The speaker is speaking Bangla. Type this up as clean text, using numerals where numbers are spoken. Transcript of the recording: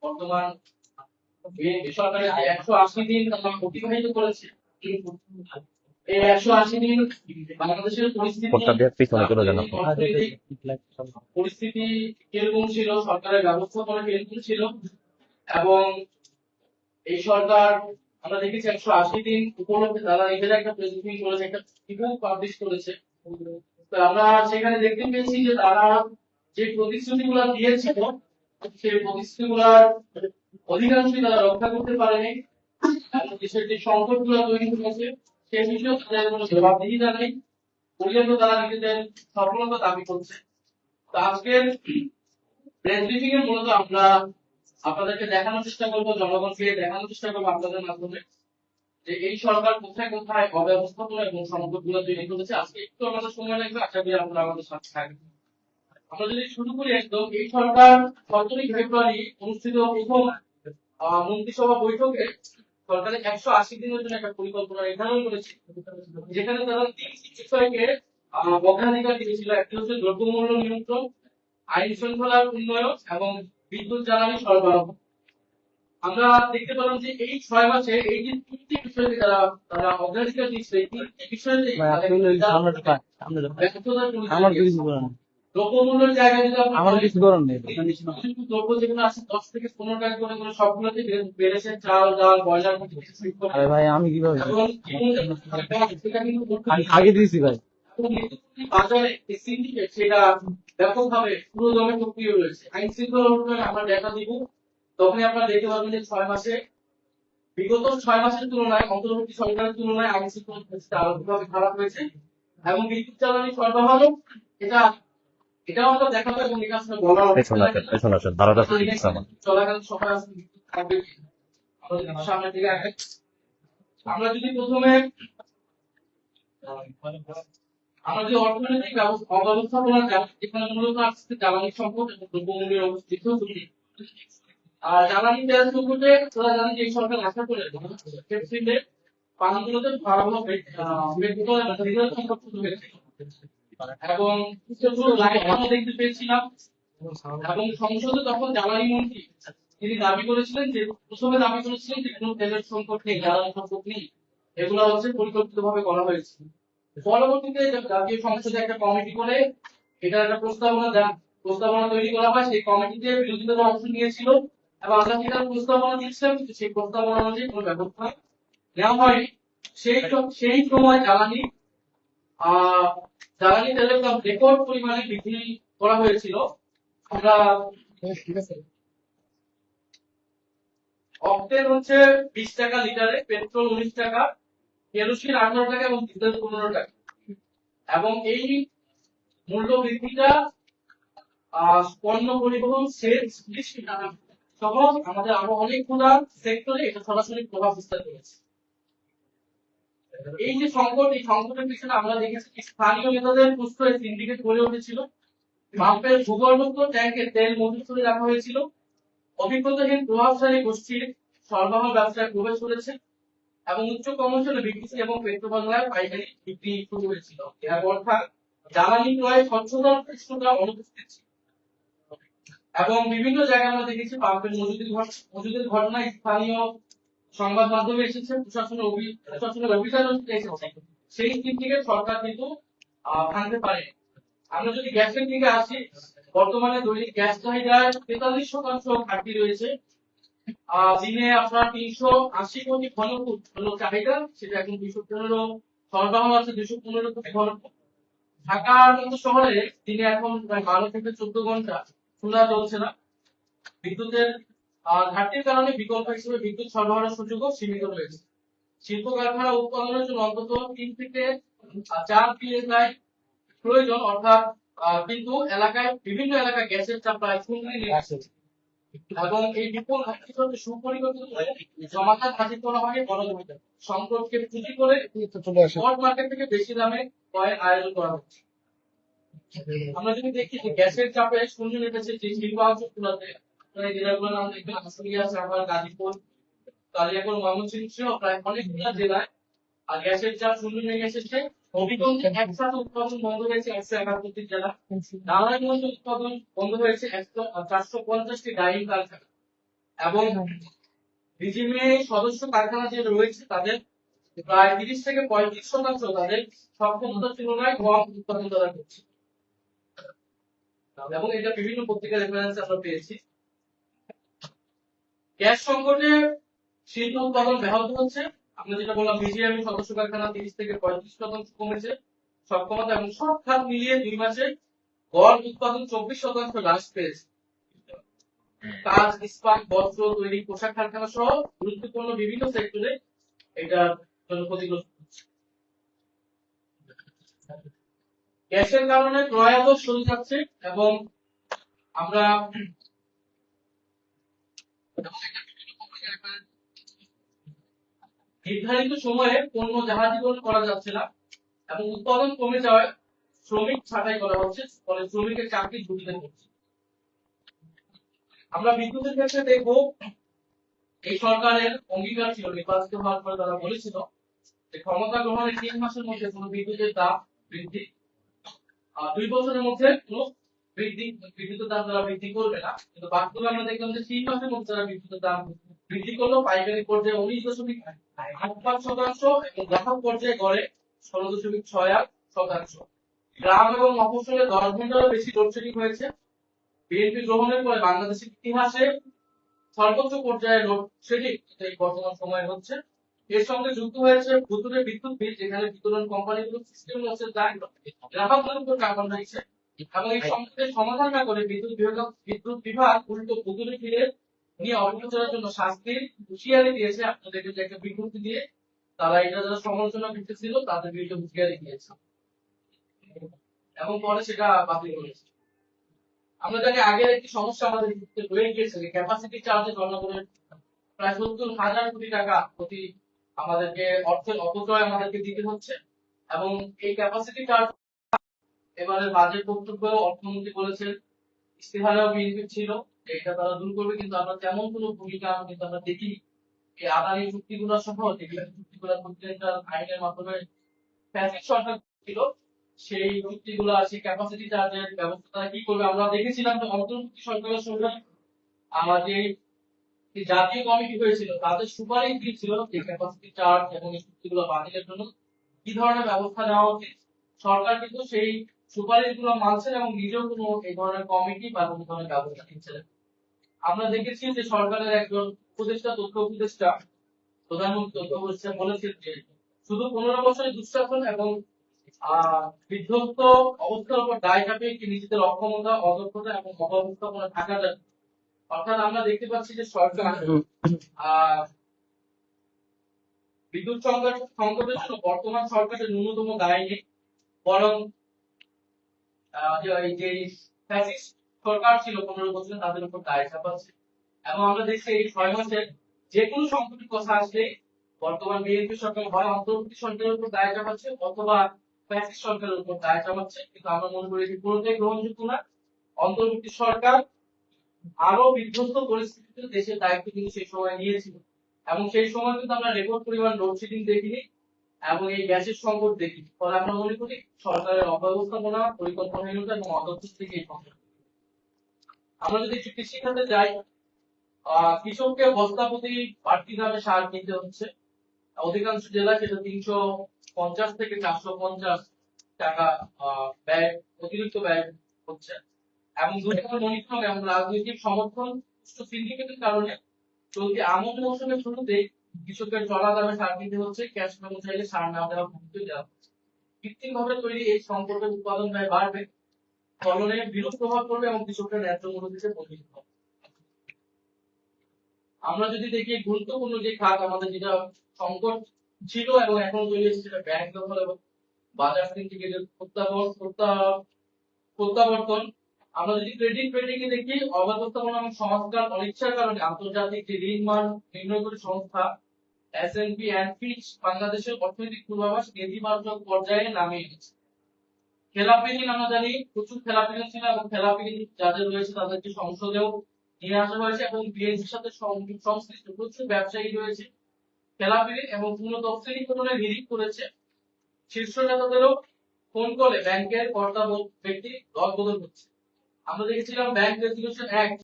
বর্তমান বেসরকারি 180 দিন তারা অতিবাহিত করেছে। এই 180 দিন বাংলাদেশের পরিস্থিতি কিরকম ছিল, সরকারের ব্যবস্থাপনা কিরকম ছিল, এবং এই সরকার আমরা দেখেছি 180 দিন উপলক্ষে তারা নিজেরা একটা প্রেজেন্টেশন করেছে, একটা রিপোর্ট পাবলিশ করেছে। তো আমরা সেখানে দেখতে পেয়েছি যে তারা যে প্রতিশ্রুতিগুলো দিয়েছিল সেই প্রতিশ্রুতিগুলোর অধিকাংশই তারা রক্ষা করতে পারেনি। দেশের যে সংকটগুলো তৈরি হয়েছে সেই বিষয়েও তাদের কোনো জবাবদিহিতা নেই, পর্যন্ত তারা নিজেদের সফলতা দাবি করছে। তো আজকের প্রেস ব্রিফিং এর মূলত আমরা আপনাদেরকে দেখানোর চেষ্টা করবো, জনগণকে দেখানোর চেষ্টা করবো আপনাদের মাধ্যমে যে এই সরকার কোথায় কোথায় অব্যবস্থাপনা এবং সংকটগুলো তৈরি করেছে। আজকে একটু আমাদের সময় লাগবে, আশা করি আপনারা আমাদের সাথে থাকবেন। আমরা যদি শুরু করি একদম, এই সরকার 17 ফেব্রুয়ারি অনুষ্ঠিত প্রথম মন্ত্রিসভা বৈঠকে সরকারের 180 দিনের জন্য একটা পরিকল্পনা নির্ধারণ করেছে, যেখানে তারা 3টি বিষয়কে অগ্রাধিকার দিয়েছিল। একটি হচ্ছে দ্রব্যমূল্য নিয়ন্ত্রণ, আইন শৃঙ্খলার উন্নয়ন এবং বিদ্যুৎ জ্বালানি সরবরাহ। আমরা দেখতে পেলাম যে এই 6 মাসে এই যে 3টি বিষয়কে তারা অগ্রাধিকার দিচ্ছে, এই 3টি বিষয়তে দ্রব্যমূল্যের জায়গায় যদি আমার কিছু করার নেই, দ্রব্য যেগুলো আছে 10 থেকে 15 টাকা করে সবগুলোতে বেড়েছে, চাল ডাল ব্রয়লার ভাই আমি কিভাবে এবং আগে দিয়েছি ভাই বাজারে সিন্ডিকেট সেটা ব্যাপকভাবে পুরো দমে সক্রিয় রয়েছে। আইন শৃঙ্খলা উন্নয়নে আমরা দেখা দিব, তখনই আপনারা দেখতে পাবেন যে 6 মাসে বিগত 6 মাসের তুলনায় অন্তর্বর্তী সরকারের তুলনায় আইন শৃঙ্খলা পরিস্থিতি আরো খারাপ হয়েছে। এবং বিদ্যুৎ জ্বালানি সরবরাহ এটাও আমরা দেখাবো এবং এটা আসলে বলা চলাকালীন সময় থাকবে। সামনের দিকে আমরা যদি প্রথমে আমরা যে অর্থনৈতিক অব্যবস্থাপনা এখানে মূলত আসছে জ্বালানি সংকট এবং দ্রব্যমূল্যের অবস্থিত। আর জ্বালানি তেল সংকটে তোরা জানেন যে সরকার আশা করে পানিগুলোতে ভয়াবহ পেট্রোল এবং ডিজেল সংকট শুরু হয়েছে এবং আমরা দেখতে পেয়েছিলাম। এবং সংসদে তখন জ্বালানি মন্ত্রী তিনি দাবি করেছিলেন যে প্রথমে দাবি করেছিলেন যে কোনো তেলের সংকট নেই, জ্বালানি সংকট নেই, এগুলো হচ্ছে পরিকল্পিতভাবে করা হয়েছে। পরবর্তীতে জাতীয় সংসদে একটা কমিটি করে এটা একটা প্রস্তাবনা তৈরি করা হয়। সেই কমিটিতে বিরোধী দল অংশ নিয়েছিল এবং আমরা যেটা প্রস্তাবনা দিচ্ছিলাম কিন্তু সেই প্রস্তাবনা অনুযায়ী কোনো ব্যবস্থা নেওয়া হয়নি। সেই সময় জ্বালানি তেলের দাম রেকর্ড পরিমাণে বৃদ্ধি করা হয়েছিল। আমরা অক্টেন হচ্ছে 20 টাকা লিটারে, পেট্রোল 19 টাকা, কেরোসিন 18 টাকা এবং ডিজেল 15 টাকা। এবং এই মূল্য বৃদ্ধিটা পণ্য পরিবহন, সেচ, কৃষি সহ আমাদের আরো অনেকগুলো সেক্টরে এটা সরাসরি প্রভাব বিস্তার করেছে। এই যে সংকট, এই সংকটের পিছনে আমরা দেখেছি স্থানীয় নেতাদের প্রশ্রয়ে সিন্ডিকেট গড়ে উঠেছিল। পাম্পের ভূগর্ভস্থ ট্যাঙ্কে তেল মজুত করে রাখা হয়েছিল। অভিজ্ঞতাহীন প্রভাবশালী গোষ্ঠীর সরবরাহ ব্যবসায় প্রবেশ করেছে এবং উচ্চ কমিশনে বিক্রি এবং পেট্রোবাংলায় পাইকারি বিক্রি শুরু হয়েছিল। এর অর্থাৎ জ্বালানি ক্রয়ে স্বচ্ছতা অনুপস্থিত ছিল। এবং বিভিন্ন জায়গায় আমরা দেখেছি পাম্পের মজুদের ঘটনায় স্থানীয় সংবাদ মাধ্যমে এসেছে, প্রশাসনের অভিযান এসেছে, সেই দিক থেকে সরকার কিন্তু ভাঙতে পারে। আমরা যদি গ্যাসের দিকে আসি, বর্তমানে দৈনিক গ্যাস চাহিদায় 43% ঘাটতি রয়েছে। দিনে আপনার 380 কোটি ঘনফুট হলো চাহিদা, সেটা এখন 215 সরবরাহ আছে 215 কোটি ঘনফুট। ঢাকার মতো শহরে দিনে এখন প্রায় 12 থেকে 14 ঘন্টা খোলা চলছে না। বিদ্যুতের ঘাটতির কারণে বিকল্প হিসেবে বিদ্যুৎ সরবরাহের সুযোগও সীমিত রয়েছে। শিল্প কারখানা উৎপাদনের জন্য অন্তত 3 থেকে 4 PSI প্রয়োজন, অর্থাৎ কিন্তু বিভিন্ন এলাকায় গ্যাসের চাপ প্রায় শূন্য নেমে আসছে। এবং এই বিপুল ঘাটতি সুপরিকল্পিত সমাধান হাজির করা হয় গণজমিতে সংকটকে পুঁজি করে স্পট মার্কেট থেকে বেশি দামে ক্রয়ের আয়োজন করা হচ্ছে। আমরা যদি দেখি যে গ্যাসের চাপে শূন্য নেমেছে যে শিল্পাঞ্চলগুলোতে, জেলাগুলোর নাম দেখবেন আশুলিয়া, সাভার, গাজীপুর, কালিয়াকৈর, ময়মনসিংহ সহ প্রায় অনেকগুলো জেলায় আর গ্যাসের চাপ শূন্য নেমে এসেছে। হবিগঞ্জে একসাথে উৎপাদন বন্ধ হয়েছে 171টি জেলা। নারায়ণগঞ্জে উৎপাদন বন্ধ হয়েছে 450টি ডাইং কারখানা। এবং রিজিমে সদস্য কারখানা যে রয়েছে তাদের প্রায় 30 থেকে 35% তাদের সক্ষমতার তুলনায় কম উৎপাদন তারা করছে। এবং এটা বিভিন্ন পত্রিকার রেফারেন্স আমরা পেয়েছি। গ্যাস সংকটে শিল্প উৎপাদন ব্যাহত হচ্ছে। আমরা যেটা বললাম বিজিএমই সদস্য কারখানা 30 থেকে 35% কমেছে সক্ষমতা, এবং সব খাত মিলিয়ে 2 মাসে গড় উৎপাদন 24% হ্রাস পেয়েছে। কাজ, ইস্পাত, বস্ত্র তৈরি, পোশাক কারখানা সহ গুরুত্বপূর্ণ বিভিন্ন সেক্টরে এটা জন্য ক্ষতিগ্রস্ত হচ্ছে। গ্যাসের কারণে ক্রয়াত সরে যাচ্ছে এবং আমরা নির্ধারিত সময়ে পণ্য জাহাজীকরণ করা যাচ্ছে না এবং উৎপাদন কমে যাওয়ায় শ্রমিক ছাঁটাই করা হচ্ছে, ফলে শ্রমিকের চাকরি ঝুঁকিতে পড়ছে। আমরা বিদ্যুতের ক্ষেত্রে দেখবো এই সরকারের অঙ্গীকার ছিল নির্বাচিত হওয়ার পরে তারা বলেছিল যে ক্ষমতা গ্রহণের 3 মাসের মধ্যে কোনো বিদ্যুতের দাম বৃদ্ধি 2 বছরের মধ্যে কোনো বিদ্যুতের দাম তারা বৃদ্ধি করবে না, কিন্তু বাস্তবে আমরা দেখলাম যে 3 মাসের মধ্যে তারা বিদ্যুতের দাম বৃদ্ধি করলো পাইকারি পর্যায়ে 19.8% এবং গ্রাহক পর্যায়ে গড়ে 16.68%। গ্রাম এবং মফস্বলে 10 ঘন্টারও বেশি লোডশেডিং হয়েছে। বিএনপি গ্রহণের পরে বাংলাদেশের ইতিহাসে সর্বোচ্চ পর্যায়ে লোডশেডিং এই বর্তমান সময়ে হচ্ছে। এর সঙ্গে যুক্ত হয়েছে ভুতুরে বিদ্যুৎ বিল, যেখানে বিতরণ কোম্পানিগুলো সিস্টেম লসের দায় গ্রাহকদের উপর কার্বন দিচ্ছে এবং এই সংকটের সমাধান না করে বিদ্যুৎ বিভাগ উল্টো ভুতুরে বিলের নিয়ে অপপ্রচারের জন্য শাস্তির হুঁশিয়ারি দিয়েছে। আপনাদেরকে যে একটা বিজ্ঞপ্তি দিয়ে তারা এটা যারা সমালোচনা করতেছিল তাদের বিরুদ্ধে হুঁশিয়ারি দিয়েছে এবং পরে সেটা বাতিল করেছে। আমরা জানি আগের একটি সমস্যা আমাদের রয়ে গিয়েছে, ক্যাপাসিটি চার্জে জনগণের প্রায় 70,000 কোটি টাকা প্রতি আমাদেরকে অর্থের অপচয় আমাদেরকে দিতে হচ্ছে এবং এই ক্যাপাসিটি চার্জ এবারে বাজেট বক্তব্য অর্থমন্ত্রী বলেছেন, ইস্তেহারেও বিএনপি ছিল এটা তারা দূর করবে, কিন্তু আমরা তেমন কোনো ভূমিকা কিন্তু আমরা দেখি এই আদানি চুক্তিগুলো সহ যেগুলো চুক্তিগুলো কন্টিনেন্টাল আইনের মাধ্যমে প্যাসিভ সরকার ছিল সেই চুক্তিগুলো আছে ক্যাপাসিটি চার্জের ব্যবস্থা তারা কি করবে। আমরা দেখেছিলাম যে অন্তর্বর্তী সরকারের সময় আমাদের জাতীয় কমিটি হয়েছিল তাদের সুপারিশ দিয়েছিল যে ক্যাপাসিটি চার্জ এবং এই চুক্তিগুলো বাতিলের জন্য কি ধরনের ব্যবস্থা নেওয়া উচিত। সরকার কিন্তু সেই সুপারিশগুলো মানছে এবং নিজেও কোনো এই ধরনের কমিটি বা কোনো ধরনের ব্যবস্থা নিচ্ছে না। আমরা দেখেছি যে সরকারের একজন উপদেষ্টা, তথ্য উপদেষ্টা, প্রধানমন্ত্রী তথ্য উপদেষ্টা বলেছেন যে শুধু 15 বছরের দুঃশাসন এবং বিধ্বস্ত অবস্থার উপর দায় চাপিয়ে কি নিজেদের অক্ষমতা, অদক্ষতা এবং অব্যবস্থাপনা থাকা যায়। অর্থাৎ আমরা দেখতে পাচ্ছি যে সরকার বিদ্যুৎ সংকটের জন্য বর্তমান সরকারের ন্যূনতম দায় নেই, বরং যে ফ্যাসিস্ট সরকার ছিল 15 বছরে তাদের উপর দায় চাপাচ্ছে। এবং আমরা দেখছি এই 6 মাসে যে কোনো সংকটের কথা আসলে বর্তমান বিএনপি সরকার হয় অন্তর্বর্তী সরকারের উপর দায় চাপাচ্ছে অথবা ফ্যাসিস্ট সরকারের উপর দায় চাপাচ্ছে, কিন্তু আমরা মনে করি যে কোনোটাই গ্রহণযোগ্য না। অন্তর্বর্তী সরকার আরো বিধ্বস্ত পরিস্থিতিতে দেশের দায়িত্ব কিন্তু সেই সময় নিয়েছিল এবং সেই সময় কিন্তু আমরা রেকর্ড পরিমাণ লোডশেডিং দেখিনি এবং এই গ্যাসের সংকট দেখি। ফলে আমরা মনে করি সরকারের অব্যবস্থাপনা, পরিকল্পনাহীনতা এবং অদক্ষ থেকে এই সংকট। আমরা যদি কৃষি খাতে যাই, কৃষককে বস্তা প্রতি বাড়তি দামে সার কিনতে হচ্ছে। অধিকাংশ জেলায় সেটা 350 থেকে 450 টাকা ব্যয়, অতিরিক্ত ব্যয় হচ্ছে এবং দুর্নীতি মনিটরিং এবং রাজনৈতিক সমর্থন সিন্ডিকেটের কারণে চলতি আমন মৌসুমের শুরুতেই কৃষকের চড়া দামে সার কিনতে হচ্ছে, ক্যাশ মেমো চাইলে সার না দেওয়া ভুক্তি দেওয়া হচ্ছে। কৃত্রিমভাবে তৈরি এই সংকটের উৎপাদন ব্যয় বাড়বে, ফলনে বিরূপ প্রভাব পড়বে এবং কৃষকরা ন্যায্য মূল্য দিতে বঞ্চিত হবে। আমরা যদি দেখি গুরুত্বপূর্ণ যে খাত আমাদের যেটা সংকট ছিল এবং এখন তৈরি হচ্ছে সেটা ব্যাংক দখল এবং বাজার সিন্ডিকেটের প্রত্যাবর্তন। আমরা যদি ক্রেডিট রেটিং এ দেখি অব্যবস্থাপনা এবং সংস্কার অনিচ্ছার কারণে আন্তর্জাতিক যে ঋণ মান নির্ণয়কারী সংস্থা S&P and Fitch বাংলাদেশের অর্থনৈতিক পূর্বাভাস নেতিবাচক পর্যায়ে নামিয়ে এনেছে। খেলাপি ঋণ আমরা জানি প্রচুর খেলাপি ঋণ ছিল এবং খেলাপি ঋণ যাদের রয়েছে তাদেরকে সংসদেও নিয়ে আসা হয়েছে এবং বিএনপির সাথে সংশ্লিষ্ট প্রচুর ব্যবসায়ী রয়েছে খেলাপি ঋণ এবং পূর্ণ তফসিলীকরণের হিড়িক করেছে। শীর্ষ নেতাদেরও ফোন করে ব্যাংকের কর্তা ব্যক্তি দলবদল হচ্ছে। আমরা দেখেছিলাম ব্যাংক রেজুলেশন অ্যাক্ট